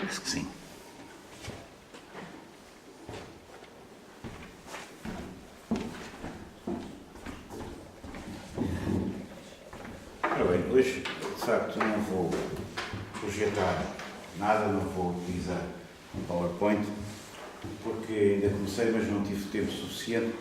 Parece que sim. Ora bem, hoje, de facto, não vou projetar nada, não vou utilizar um PowerPoint, porque ainda comecei, mas não tive tempo suficiente,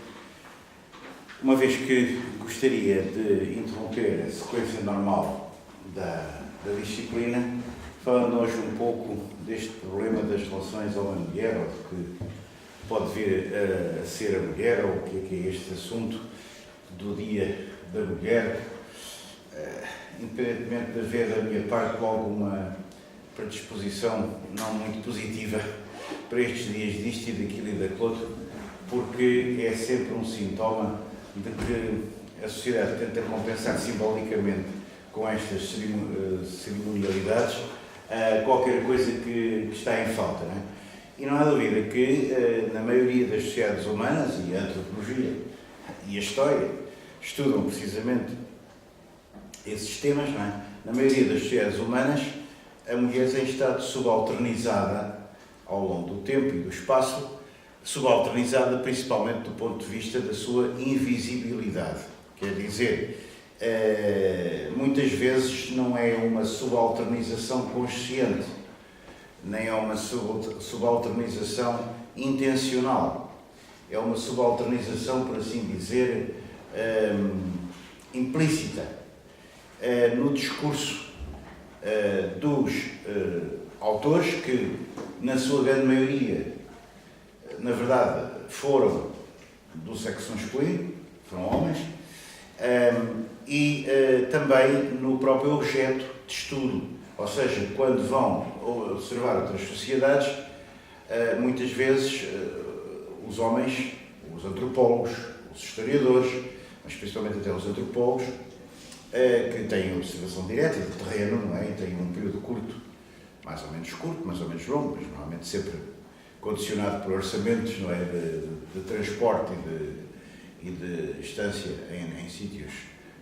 uma vez que gostaria de interromper a sequência normal da disciplina, falando hoje um pouco deste problema das relações homem-mulher, ou de que pode vir a ser a mulher, ou o que é este assunto do Dia da Mulher, independentemente de haver da minha parte alguma predisposição não muito positiva para estes dias disto e daquilo e daquilo outro, porque é sempre um sintoma de que a sociedade tenta compensar simbolicamente com estas cerimonialidades qualquer coisa que está em falta, não é? E não há dúvida que na maioria das sociedades humanas, e a antropologia e a história estudam precisamente esses temas, não é? Na maioria das sociedades humanas, a mulher tem estado subalternizada ao longo do tempo e do espaço, subalternizada principalmente do ponto de vista da sua invisibilidade. Quer dizer, muitas vezes não é uma subalternização consciente, nem é uma subalternização intencional. É uma subalternização, por assim dizer, implícita no discurso dos autores que, na sua grande maioria, na verdade, foram do sexo masculino, foram homens, e também no próprio objeto de estudo. Ou seja, quando vão observar outras sociedades, muitas vezes os homens, os antropólogos, os historiadores, mas principalmente até os antropólogos, que têm observação direta do terreno, não é? E têm um período curto, mais ou menos longo, mas normalmente sempre condicionado por orçamentos, não é? de transporte e de estância em sítios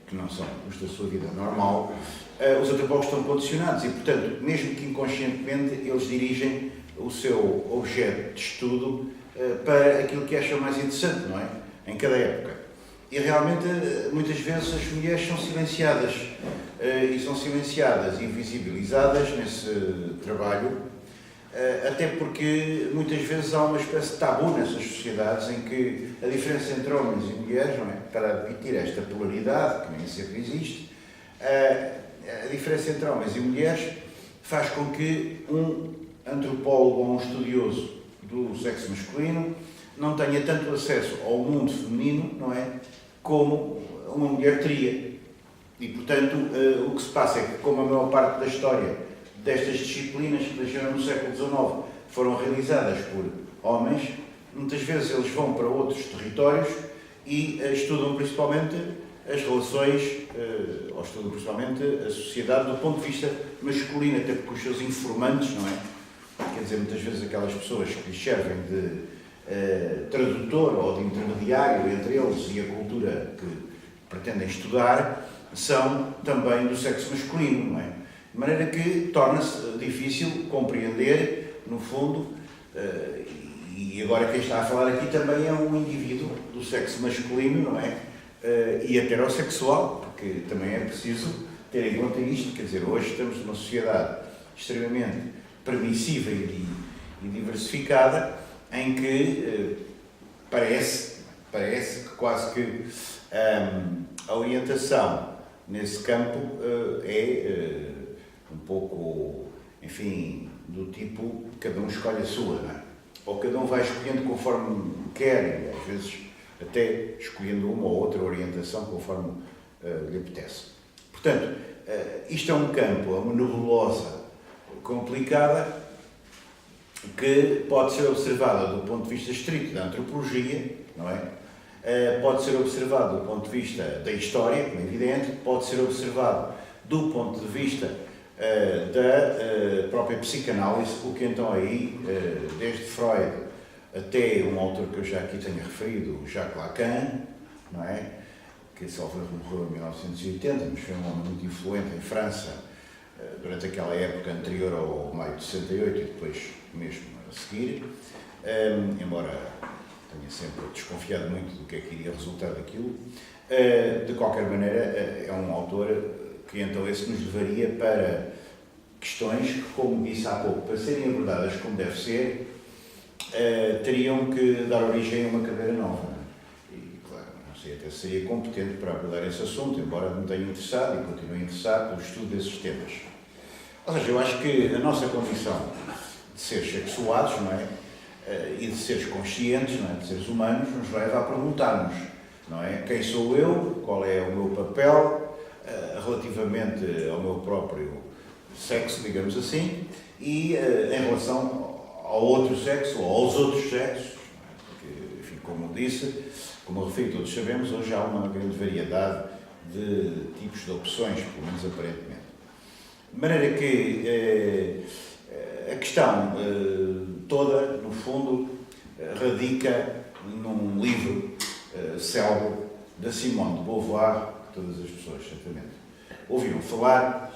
que não são os da sua vida normal, os antropólogos estão condicionados e, portanto, mesmo que inconscientemente, eles dirigem o seu objeto de estudo para aquilo que acham mais interessante, não é? Em cada época. E realmente, muitas vezes, as mulheres são silenciadas e invisibilizadas nesse trabalho, até porque muitas vezes há uma espécie de tabu nessas sociedades em que a diferença entre homens e mulheres, não é? Para admitir esta polaridade, que nem sempre existe, a diferença entre homens e mulheres faz com que um antropólogo ou um estudioso do sexo masculino não tenha tanto acesso ao mundo feminino, não é? Como uma mulher teria. E, portanto, o que se passa é que, como a maior parte da história destas disciplinas que nasceram no século XIX foram realizadas por homens, muitas vezes eles vão para outros territórios e estudam principalmente as relações, ou estudam principalmente a sociedade do ponto de vista masculino, até porque os seus informantes, não é? Quer dizer, muitas vezes aquelas pessoas que lhes servem de tradutor ou de intermediário entre eles e a cultura que pretendem estudar, são também do sexo masculino, não é? De maneira que torna-se difícil compreender, no fundo, e agora quem está a falar aqui também é um indivíduo do sexo masculino, não é? E heterossexual, porque também é preciso ter em conta isto, quer dizer, hoje estamos numa sociedade extremamente permissiva e diversificada, em que parece que quase que a orientação nesse campo é um pouco, enfim, do tipo, cada um escolhe a sua, não é? Ou cada um vai escolhendo conforme quer, e às vezes até escolhendo uma ou outra orientação conforme lhe apetece. Portanto, isto é um campo, é uma nebulosa complicada, que pode ser observada do ponto de vista estrito da antropologia, não é? Pode ser observado do ponto de vista da história, como é evidente, pode ser observado do ponto de vista da própria psicanálise, o que então aí, desde Freud até um autor que eu já aqui tenho referido, Jacques Lacan, não é? Que salvo erro morreu em 1980, mas foi um homem muito influente em França, durante aquela época anterior ao maio de 68 e depois mesmo a seguir, embora tenha sempre desconfiado muito do que é que iria resultar daquilo. De qualquer maneira, é um autor que então esse nos levaria para questões que, como disse há pouco, para serem abordadas como deve ser, teriam que dar origem a uma cadeira nova. E, claro, não sei até se seria competente para abordar esse assunto, embora me tenha interessado e continue interessado pelo estudo desses temas. Ou seja, eu acho que a nossa condição de seres sexuados, não é? E de seres conscientes, não é? De seres humanos, nos leva a perguntar-nos, não é? Quem sou eu? Qual é o meu papel relativamente ao meu próprio sexo, digamos assim, e em relação ao outro sexo, ou aos outros sexos, porque, enfim, como disse, como eu referi, todos sabemos, hoje há uma grande variedade de tipos de opções, pelo menos aparentemente. De maneira que a questão toda, no fundo, radica num livro célebre da Simone de Beauvoir, que todas as pessoas, certamente, ouviram falar.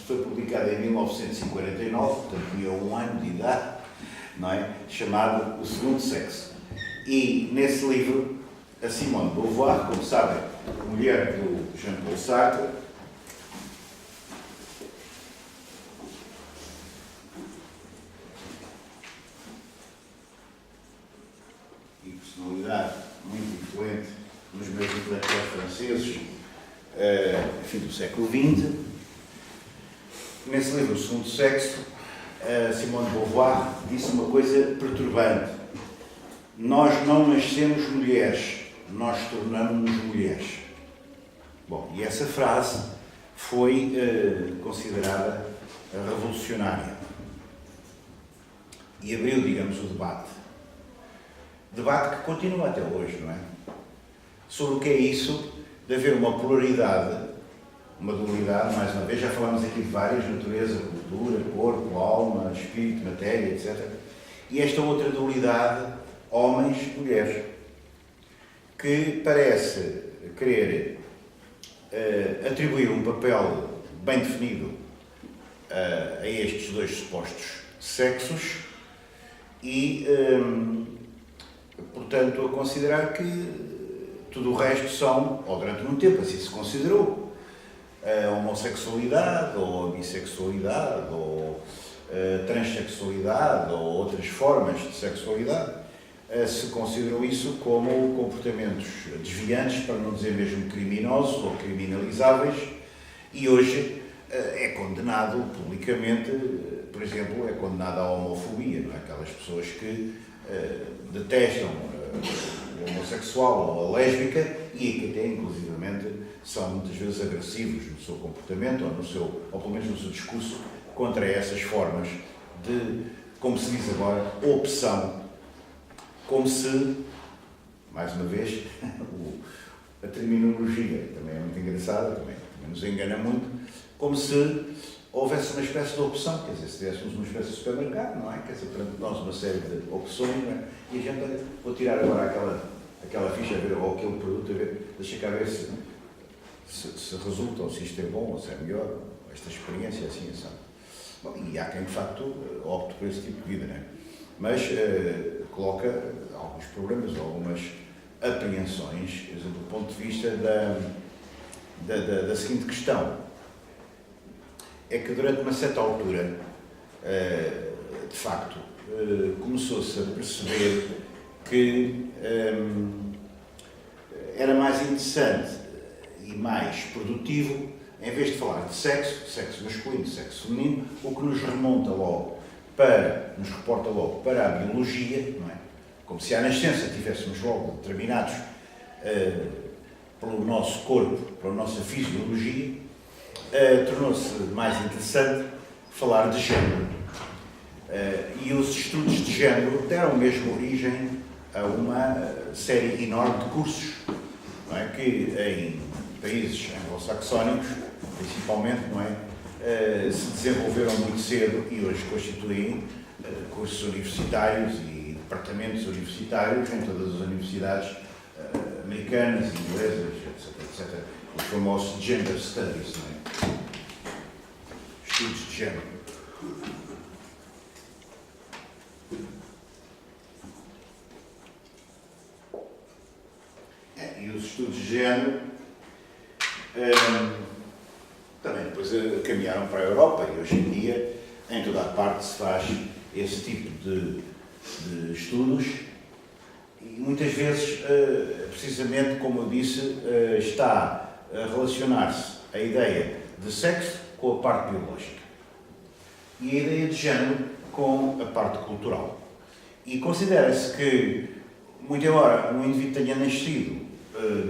Foi publicado em 1949, portanto tinha 1 ano de idade, não é? Chamado O Segundo Sexo. E nesse livro, a Simone de Beauvoir, como sabem, mulher do Jean-Paul Sartre, e personalidade muito influente nos meus intelectuais franceses, enfim, do século XX. Nesse livro, O Segundo Sexo, Simone de Beauvoir disse uma coisa perturbante. Nós não nascemos mulheres, nós tornamos-nos mulheres. Bom, e essa frase foi considerada revolucionária. E abriu, digamos, o debate. Debate que continua até hoje, não é? Sobre o que é isso de haver uma polaridade, uma dualidade, mais uma vez, já falámos aqui de várias, natureza, cultura, corpo, alma, espírito, matéria, etc. E esta outra dualidade, homens-mulheres, que parece querer atribuir um papel bem definido a estes dois supostos sexos e, portanto, a considerar que tudo o resto são, ou durante muito tempo assim se considerou, a homossexualidade, ou a bissexualidade, ou a transexualidade, ou outras formas de sexualidade, se considerou isso como comportamentos desviantes, para não dizer mesmo criminosos ou criminalizáveis, e hoje é condenado publicamente, por exemplo, é condenada a homofobia, não é? Aquelas pessoas que detestam o homossexual ou a lésbica e que até, inclusivamente, são muitas vezes agressivos no seu comportamento ou pelo menos no seu discurso contra essas formas de, como se diz agora, opção, como se, mais uma vez, a terminologia também é muito engraçada, também nos engana muito, como se houvesse uma espécie de opção, quer dizer, se tivéssemos uma espécie de supermercado, não é? Quer dizer, perante nós uma série de opções, não é? E a gente, olha, vou tirar agora aquela ficha, a ver, ou aquele produto, a ver, deixa cá ver se resulta, ou se isto é bom, ou se é melhor, ou esta experiência, assim, assim. Bom, e há quem, de facto, opte por esse tipo de vida, não é? Mas coloca alguns problemas, algumas apreensões, quer dizer, do ponto de vista da seguinte questão. É que durante uma certa altura, de facto, começou-se a perceber que era mais interessante e mais produtivo, em vez de falar de sexo masculino, sexo feminino, o que nos reporta logo para a biologia, não é? Como se à nascença tivéssemos logo determinados pelo nosso corpo, pela nossa fisiologia, tornou-se mais interessante falar de género. E os estudos de género deram mesmo origem a uma série enorme de cursos, não é? Que em países anglo-saxónicos, principalmente, não é? Se desenvolveram muito cedo e hoje constituem cursos universitários e departamentos universitários em todas as universidades americanas, inglesas, etc. Os famosos gender studies, não é? estudos de género. E os estudos de género também depois caminharam para a Europa e hoje em dia em toda a parte se faz esse tipo de estudos e muitas vezes, precisamente como eu disse, está a relacionar-se a ideia de sexo com a parte biológica e a ideia de género com a parte cultural. E considera-se que, muito embora um indivíduo tenha nascido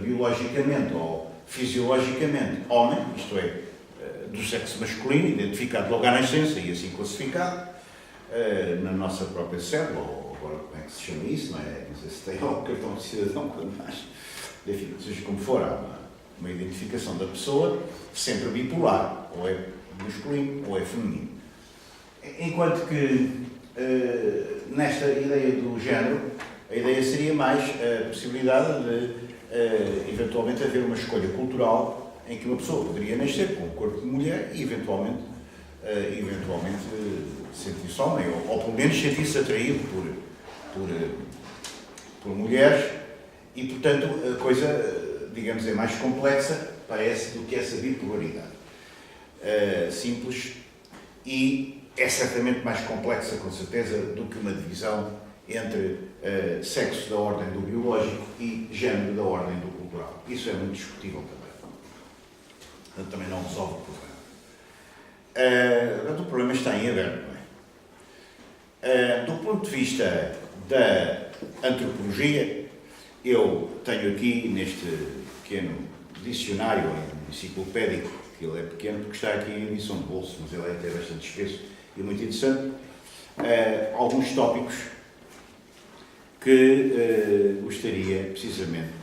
biologicamente ou fisiologicamente homem, isto é, do sexo masculino, identificado logo à nascença e assim classificado, na nossa própria célula, ou agora como é que se chama isso, não é? Não sei se tem algum cartão de cidadão quando nasce, enfim, seja como for, há uma identificação da pessoa sempre bipolar, ou é masculino ou é feminino. Enquanto que nesta ideia do género, a ideia seria mais a possibilidade de eventualmente haver uma escolha cultural em que uma pessoa poderia nascer com o corpo de mulher e eventualmente sentir-se homem, ou pelo menos sentir-se atraído por mulheres e, portanto, a coisa, digamos, é mais complexa, parece, do que essa bipolaridade simples e é certamente mais complexa, com certeza, do que uma divisão entre sexo da ordem do biológico e género da ordem do cultural. Isso é muito discutível também. Portanto, também não resolve o problema. O problema está em aberto, não é? Do ponto de vista da antropologia, eu tenho aqui neste pequeno dicionário enciclopédico, que ele é pequeno porque está aqui em edição de bolso, mas ele é até bastante espesso e muito interessante, alguns tópicos que gostaria precisamente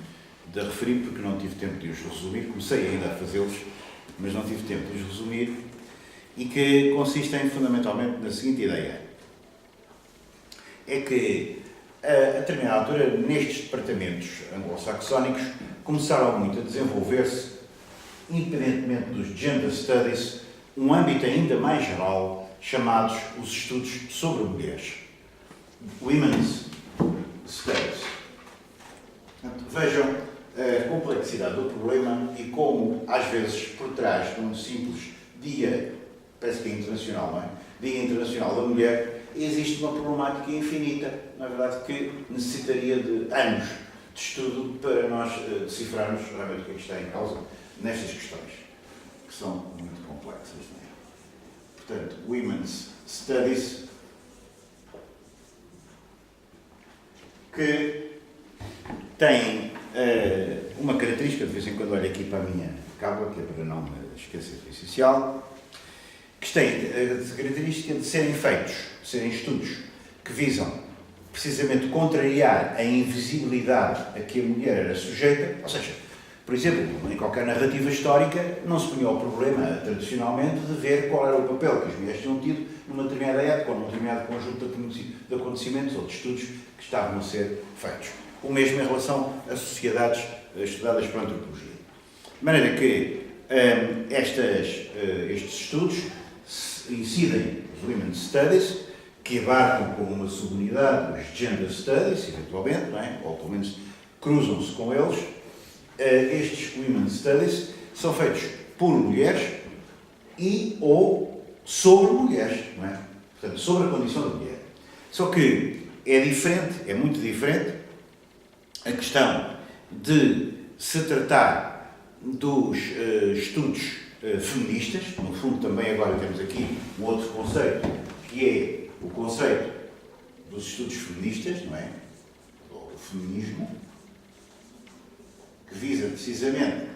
de referir, porque não tive tempo de os resumir, comecei ainda a fazê-los, mas não tive tempo de os resumir, e que consistem fundamentalmente na seguinte ideia. É que, a determinada altura, nestes departamentos anglo-saxónicos, começaram muito a desenvolver-se, independentemente dos gender studies, um âmbito ainda mais geral, chamados os estudos sobre mulheres. Women's Studies. Portanto, vejam a complexidade do problema e como, às vezes, por trás de um simples dia, parece que é internacional, não é? Dia Internacional da Mulher, existe uma problemática infinita, na verdade, que necessitaria de anos de estudo para nós decifrarmos realmente o que é que está em causa nestas questões, que são muito complexas, não é? Portanto, Women's Studies, que tem uma característica, de vez em quando olho aqui para a minha cábula, que é para não me esquecer do essencial, que tem a característica de serem feitos, de serem estudos que visam precisamente contrariar a invisibilidade a que a mulher era sujeita, ou seja, por exemplo, em qualquer narrativa histórica não se punha o problema, tradicionalmente, de ver qual era o papel que as mulheres tinham tido numa determinada época ou num determinado conjunto de acontecimentos ou de estudos que estavam a ser feitos. O mesmo em relação a sociedades estudadas pela antropologia. De maneira que estes estudos incidem os Women's Studies, que abarcam como uma subunidade os Gender Studies, eventualmente, não é? Ou pelo menos cruzam-se com eles. Estes Women's Studies são feitos por mulheres e ou sobre mulheres, não é? Portanto, sobre a condição da mulher. Só que é diferente, é muito diferente a questão de se tratar dos estudos feministas, no fundo também agora temos aqui um outro conceito, que é o conceito dos estudos feministas, não é? Ou do feminismo, que visa precisamente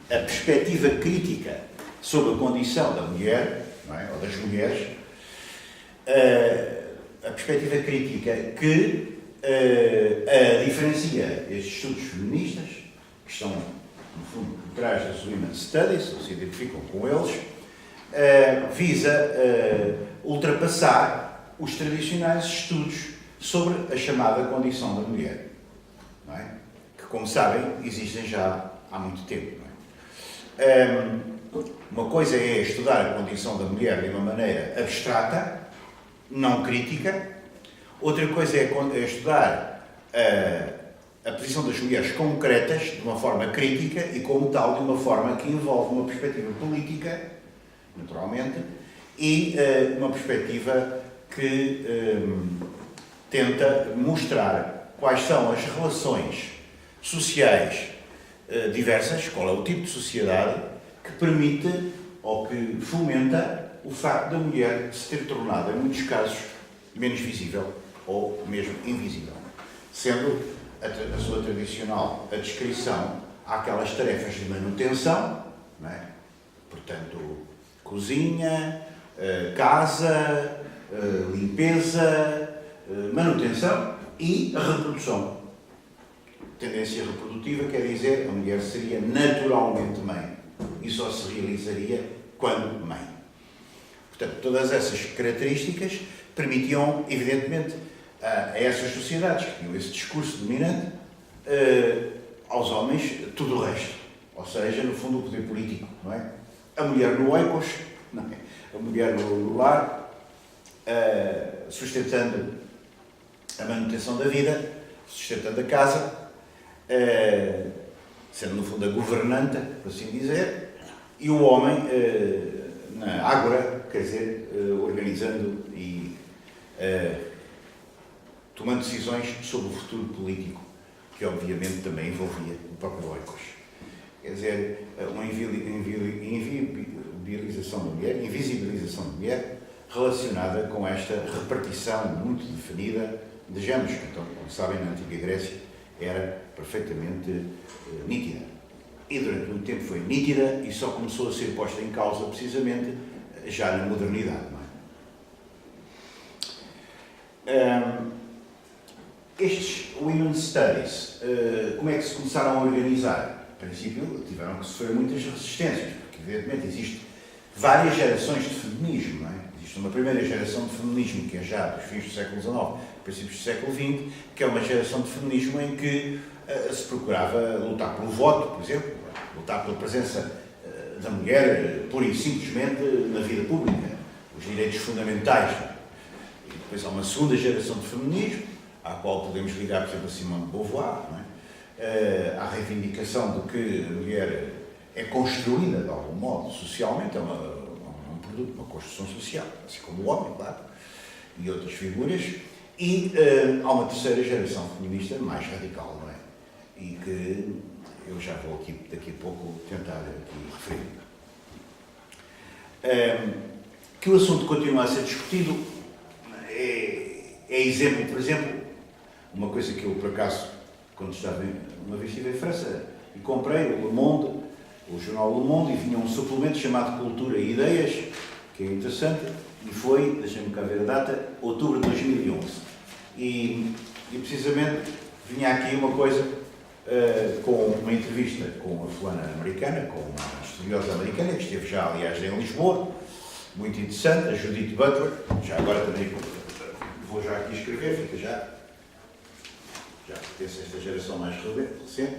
a perspectiva crítica sobre a condição da mulher, não é? Ou das mulheres, a perspectiva crítica que a diferencia estes estudos feministas, que estão, no fundo, por trás das Women's Studies, ou se identificam com eles, visa ultrapassar os tradicionais estudos sobre a chamada condição da mulher, não é? Que, como sabem, existem já há muito tempo. Não é? Uma coisa é estudar a condição da mulher de uma maneira abstrata, não crítica. Outra coisa é estudar a posição das mulheres concretas, de uma forma crítica e, como tal, de uma forma que envolve uma perspectiva política, naturalmente, e uma perspectiva que tenta mostrar quais são as relações sociais diversas, qual é o tipo de sociedade que permite ou que fomenta o facto da mulher se ter tornado, em muitos casos, menos visível ou mesmo invisível, sendo a sua tradicional a descrição àquelas tarefas de manutenção, não é? Portanto, cozinha, casa, limpeza, manutenção e a reprodução. Tendência reprodutiva quer dizer a mulher seria naturalmente mãe e só se realizaria quando mãe. Portanto, todas essas características permitiam, evidentemente, a essas sociedades que tinham esse discurso dominante, aos homens, tudo o resto. Ou seja, no fundo, o poder político, não é? A mulher no oikos, não é? A mulher no lar, sustentando a manutenção da vida, sustentando a casa, sendo, no fundo, a governanta, por assim dizer, e o homem na ágora, quer dizer, organizando e tomando decisões sobre o futuro político, que obviamente também envolvia o próprio oikos. Quer dizer, uma invisibilização da mulher relacionada com esta repartição muito definida de géneros, que, então, como sabem, na Antiga Grécia era perfeitamente nítida. E durante muito tempo foi nítida e só começou a ser posta em causa precisamente já na modernidade. Não é? Estes Women's Studies, como é que se começaram a organizar? A princípio tiveram que sofrer muitas resistências, porque evidentemente existe várias gerações de feminismo, não é? Existe uma primeira geração de feminismo que é já dos fins do século XIX, princípios do século XX, que é uma geração de feminismo em que se procurava lutar pelo voto, por exemplo, lutar pela presença da mulher pura e simplesmente na vida pública, os direitos fundamentais. E depois há uma segunda geração de feminismo, à qual podemos ligar, por exemplo, a Simone de Beauvoir, não é? A reivindicação de que a mulher é construída, de algum modo, socialmente, é um produto, uma construção social, assim como o homem, claro, e outras figuras, e há uma terceira geração feminista mais radical, não é? E que eu já vou aqui, daqui a pouco, tentar aqui referir. Que o assunto continua a ser discutido é exemplo, por exemplo, uma coisa que eu, por acaso, quando estava uma vez estive em França, e comprei o Le Monde, o jornal Le Monde, e vinha um suplemento chamado Cultura e Ideias, que é interessante, e foi, deixem-me cá ver a data, outubro de 2011. E precisamente vinha aqui uma coisa com uma entrevista com a fulana americana, com uma estudiosa americana, que esteve já, aliás, em Lisboa, muito interessante, a Judith Butler, já agora também vou já aqui escrever, fica já pertence a esta geração mais recente,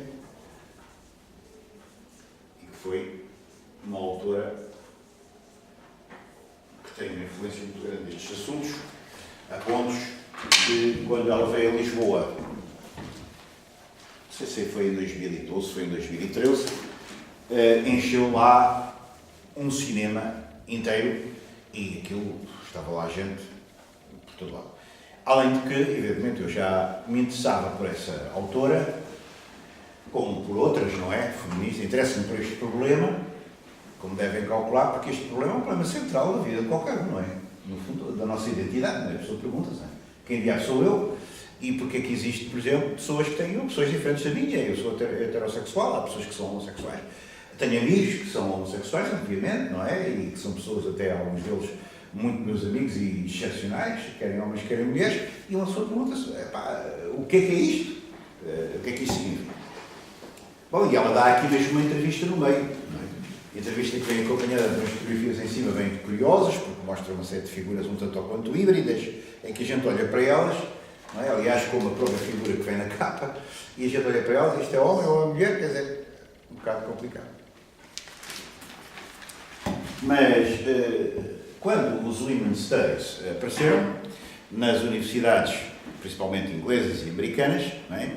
e que foi uma autora que tem uma influência muito grande nestes assuntos, a pontos de quando ela veio a Lisboa, não sei se foi em 2012, foi em 2013, encheu lá um cinema inteiro e aquilo, estava lá gente por todo lado. Além de que, evidentemente, eu já me interessava por essa autora, como por outras, não é? Feminista, interessa-me por este problema, como devem calcular, porque este problema é um problema central da vida de qualquer um, não é? No fundo, da nossa identidade, não é? A pessoa pergunta-se, não é? Quem diabo sou eu? E porque é que existe, por exemplo, pessoas que têm opções diferentes da minha? Eu sou heterossexual, há pessoas que são homossexuais. Tenho amigos que são homossexuais, obviamente, não é? E que são pessoas, até alguns deles, muito meus amigos e excepcionais, querem homens, querem mulheres, e uma pessoa pergunta-se, o que é isto? O que é que isto significa? Bom, e ela dá aqui mesmo uma entrevista no meio, não é? Entrevista que vem acompanhada de umas fotografias em cima bem curiosas, porque mostra uma série de figuras um tanto ou quanto híbridas, em que a gente olha para elas, não é? Aliás, como a própria figura que vem na capa, e a gente olha para elas, isto é homem ou é mulher, quer dizer, um bocado complicado. Mas quando os Women's Studies apareceram nas universidades, principalmente inglesas e americanas, não é?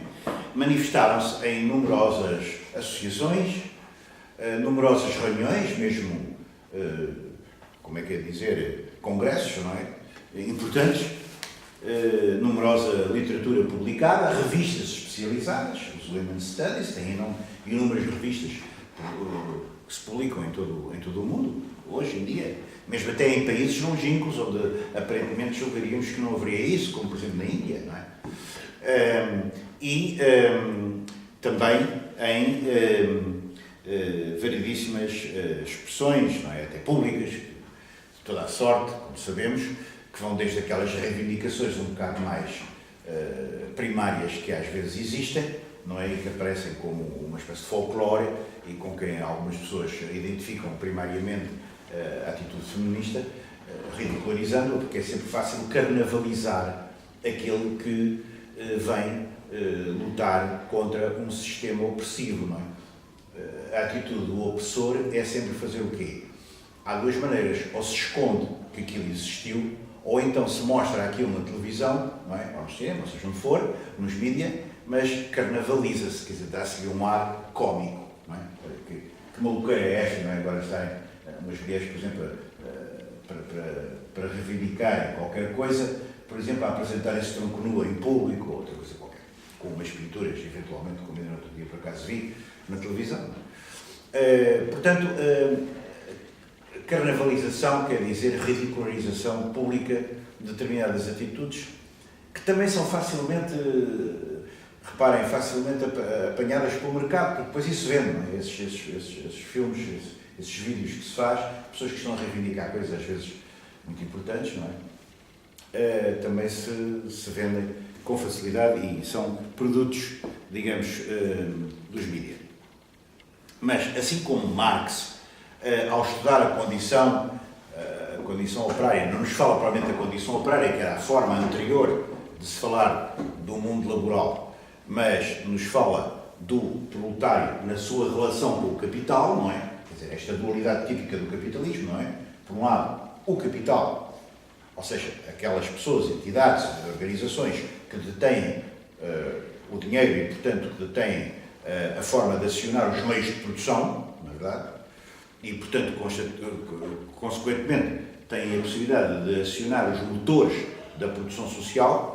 Manifestaram-se em numerosas associações, numerosas reuniões, mesmo, como é que é dizer, congressos, não é? Importantes, numerosa literatura publicada, revistas especializadas, os Women's Studies, têm inúmeras revistas que se publicam em todo o mundo, hoje em dia, mesmo até em países longínquos, onde aparentemente julgaríamos que não haveria isso, como por exemplo na Índia, não é? Também em variedíssimas expressões, não é? Até públicas, de toda a sorte, como sabemos, que vão desde aquelas reivindicações um bocado mais primárias que às vezes existem, não é? E que aparecem como uma espécie de folclore e com quem algumas pessoas identificam primariamente a atitude feminista, ridicularizando-a, porque é sempre fácil carnavalizar aquele que vem lutar contra um sistema opressivo, não é? A atitude do opressor é sempre fazer o quê? Há duas maneiras: ou se esconde que aquilo existiu, ou então se mostra aquilo na televisão, não é? Ou no cinema, ou seja onde for, nos mídias, mas carnavaliza-se, quer dizer, dá-se-lhe um ar cómico, não é? Que maluqueira é esta, não é? Agora estarem umas mulheres, por exemplo, para reivindicarem qualquer coisa, por exemplo, a apresentarem-se tronco nu em público, ou outra coisa qualquer, com umas pinturas, eventualmente, como ainda no outro dia por acaso vi, na televisão. Portanto, carnavalização quer dizer ridicularização pública de determinadas atitudes, que também são facilmente, reparem, facilmente apanhadas pelo mercado, porque depois isso vende, não é? Esses filmes, esses vídeos que se faz, pessoas que estão a reivindicar coisas às vezes muito importantes, não é? Também se vendem com facilidade e são produtos, digamos, dos mídias. Mas, assim como Marx, ao estudar a condição operária, não nos fala propriamente da condição operária, que era a forma anterior de se falar do mundo laboral, mas nos fala do proletário na sua relação com o capital, não é? Quer dizer, esta dualidade típica do capitalismo, não é? Por um lado, o capital, ou seja, aquelas pessoas, entidades, organizações que detêm o dinheiro e, portanto, que detêm a forma de acionar os meios de produção, na verdade, e, portanto, consequentemente, têm a possibilidade de acionar os motores da produção social,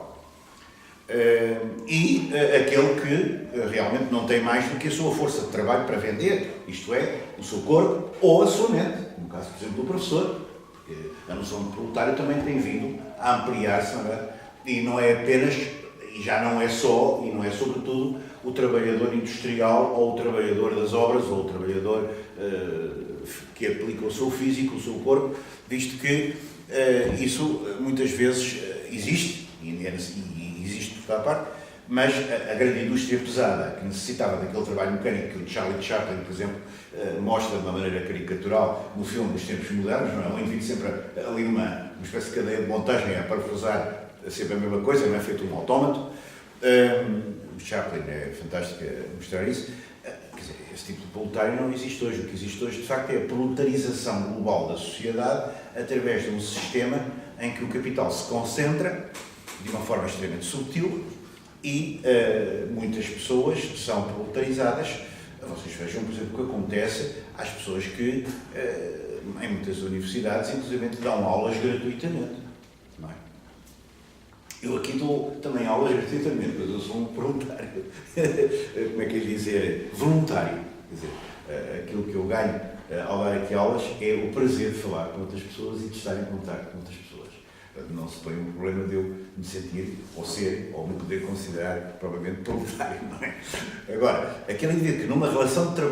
e aquele que realmente não tem mais do que a sua força de trabalho para vender, isto é, o seu corpo ou a sua mente, no caso, por exemplo, do professor, porque a noção de proletário também tem vindo a ampliar-se, não é? E não é apenas, e já não é só, e não é sobretudo, o trabalhador industrial ou o trabalhador das obras ou o trabalhador que aplica o seu físico, o seu corpo, visto que isso muitas vezes existe, e existe por toda a parte, mas a grande indústria pesada, que necessitava daquele trabalho mecânico que o Charlie Chaplin, por exemplo, mostra de uma maneira caricatural no filme dos tempos modernos, não é? Um indivíduo sempre ali uma espécie de cadeia de montagem a parafrasar sempre a mesma coisa, não é feito um autómato. O Chaplin é fantástico a mostrar isso. Quer dizer, esse tipo de proletário não existe hoje. O que existe hoje, de facto, é a proletarização global da sociedade através de um sistema em que o capital se concentra de uma forma extremamente subtil e muitas pessoas são proletarizadas. Vocês vejam, por exemplo, o que acontece às pessoas que, em muitas universidades, inclusive, dão aulas gratuitamente. Não é? Eu aqui dou também aulas gratuitamente, mas eu sou um voluntário. Como é que é dizer? Voluntário. Quer dizer, aquilo que eu ganho ao dar aqui aulas é o prazer de falar com outras pessoas e de estar em contato com outras pessoas. Não se põe um problema de eu me sentir, ou ser, ou me poder considerar propriamente voluntário, não é? Agora, aquele indivíduo que numa relação de trabalho